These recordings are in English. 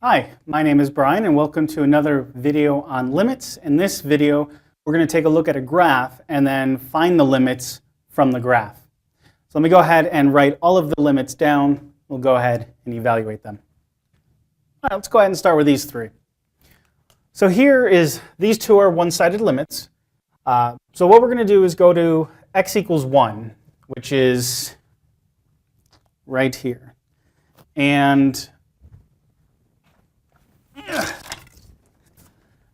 Hi, my name is Brian and welcome to another video on limits. In this video, we're going to take a look at a graph and then find the limits from the graph. So let me go ahead and write all of the limits down. We'll go ahead and evaluate them. All right, let's go ahead and start with these three. So these two are one-sided limits. So what we're going to do is go to x equals 1, which is right here. And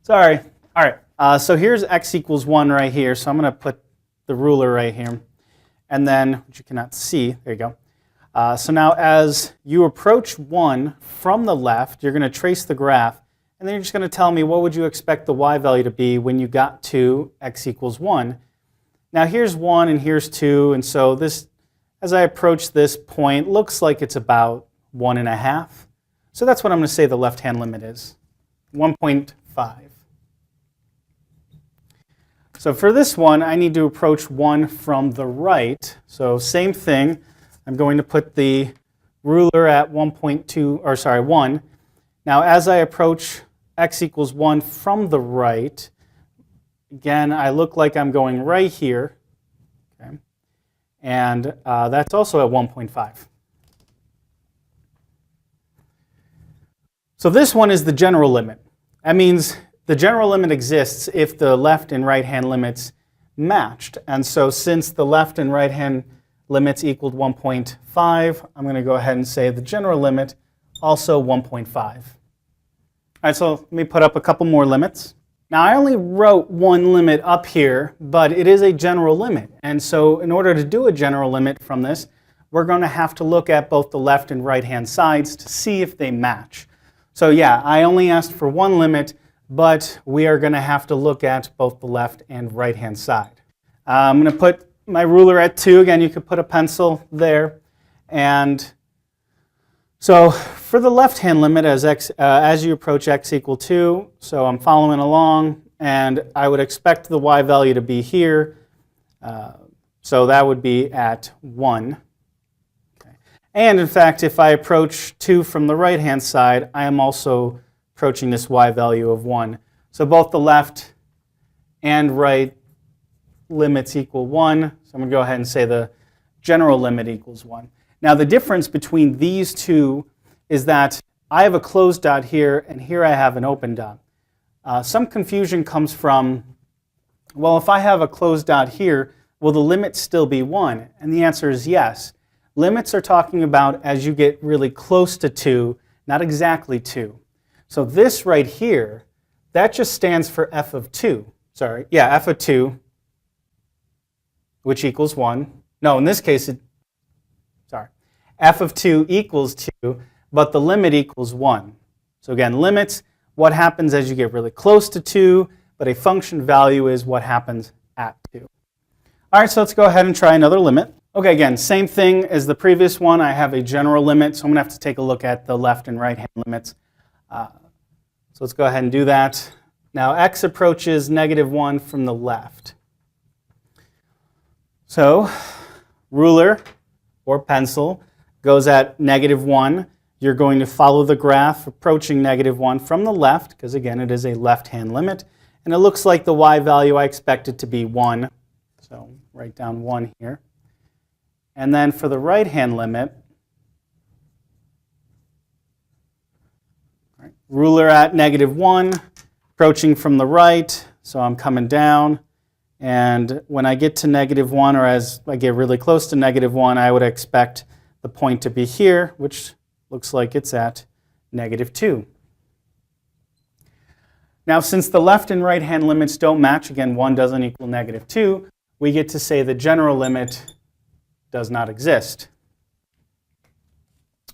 sorry. All right. So here's x equals 1 right here. So I'm going to put the ruler right here. And then, which you cannot see, there you go. So now as you approach 1 from the left, you're going to trace the graph. And then you're just going to tell me what would you expect the y value to be when you got to x equals 1. Now here's 1 and here's 2. And so this, as I approach this point, looks like it's about 1.5. So that's what I'm going to say the left-hand limit is, 1.5. So for this one, I need to approach 1 from the right. So same thing. I'm going to put the ruler at 1. Now as I approach x equals 1 from the right, again, I look like I'm going right here. Okay. And that's also at 1.5. So this one is the general limit. That means the general limit exists if the left and right-hand limits matched. And so since the left and right-hand limits equaled 1.5, I'm going to go ahead and say the general limit also 1.5. All right, so let me put up a couple more limits. Now I only wrote one limit up here, but it is a general limit. And so in order to do a general limit from this, we're going to have to look at both the left and right-hand sides to see if they match. So yeah, I only asked for one limit, but we are going to have to look at both the left and right-hand side. I'm going to put my ruler at 2. Again, you could put a pencil there. And so for the left-hand limit, as you approach x equal 2, so I'm following along, and I would expect the y value to be here. So that would be at 1. And in fact, if I approach 2 from the right-hand side, I am also approaching this y value of 1. So both the left and right limits equal 1. So I'm going to go ahead and say the general limit equals 1. Now the difference between these two is that I have a closed dot here, and here I have an open dot. Some confusion comes from, well, if I have a closed dot here, will the limit still be 1? And the answer is yes. Limits are talking about as you get really close to 2, not exactly 2. So this right here, that just stands for f of 2. Sorry, yeah, f of 2, which equals 1. No, in this case, f of 2 equals 2, but the limit equals 1. So again, limits, what happens as you get really close to 2, but a function value is what happens at 2. All right, so let's go ahead and try another limit. Okay, again, same thing as the previous one. I have a general limit, so I'm going to have to take a look at the left and right-hand limits. So let's go ahead and do that. Now, x approaches -1 from the left. So, ruler or pencil goes at -1. You're going to follow the graph approaching -1 from the left, because again, it is a left-hand limit. And it looks like the y value I expect it to be 1. So, write down 1 here. And then for the right-hand limit, ruler at -1, approaching from the right, so I'm coming down. And when I get to -1, or as I get really close to -1, I would expect the point to be here, which looks like it's at -2. Now, since the left and right-hand limits don't match, again, 1 doesn't equal -2, we get to say the general limit does not exist.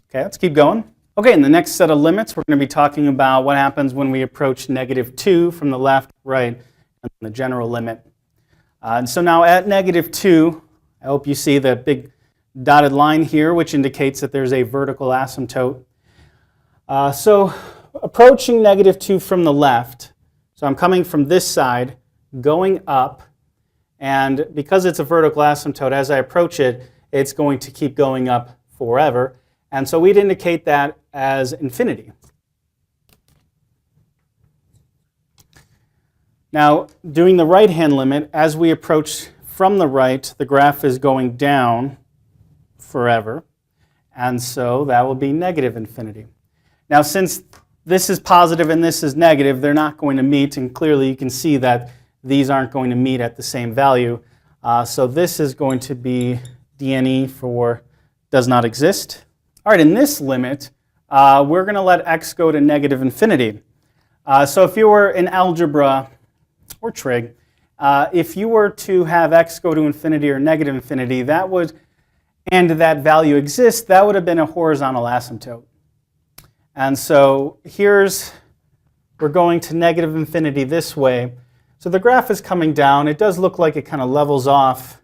Okay, let's keep going. Okay, in the next set of limits, we're going to be talking about what happens when we approach -2 from the left, right, and the general limit. And so now at -2, I hope you see the big dotted line here, which indicates that there's a vertical asymptote. So approaching -2 from the left, so I'm coming from this side, going up, and because it's a vertical asymptote, as I approach it, it's going to keep going up forever. And so we'd indicate that as infinity. Now, doing the right-hand limit, as we approach from the right, the graph is going down forever. And so that will be negative infinity. Now, since this is positive and this is negative, they're not going to meet. And clearly, you can see that these aren't going to meet at the same value. So this is going to be dne for does not exist. All right, in this limit, we're going to let x go to negative infinity. So if you were in algebra or trig, if you were to have x go to infinity or negative infinity, that would, and that value exists, that would have been a horizontal asymptote. And so we're going to negative infinity this way. So the graph is coming down. It does look like it kind of levels off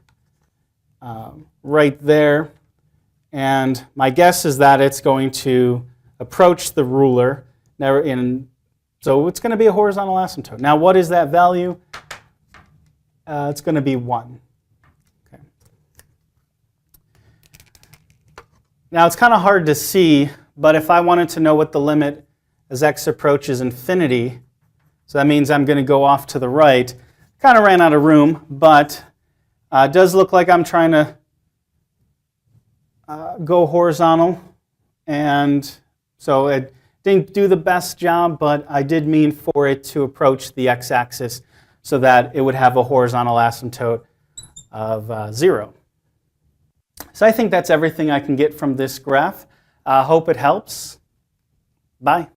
right there. And my guess is that it's going to approach the ruler. So it's going to be a horizontal asymptote. Now, what is that value? It's going to be 1. Okay. Now, it's kind of hard to see, but if I wanted to know what the limit as x approaches infinity, so that means I'm going to go off to the right. Kind of ran out of room, but it does look like I'm trying to go horizontal. And so it didn't do the best job, but I did mean for it to approach the x-axis so that it would have a horizontal asymptote of 0. So I think that's everything I can get from this graph. Hope it helps. Bye.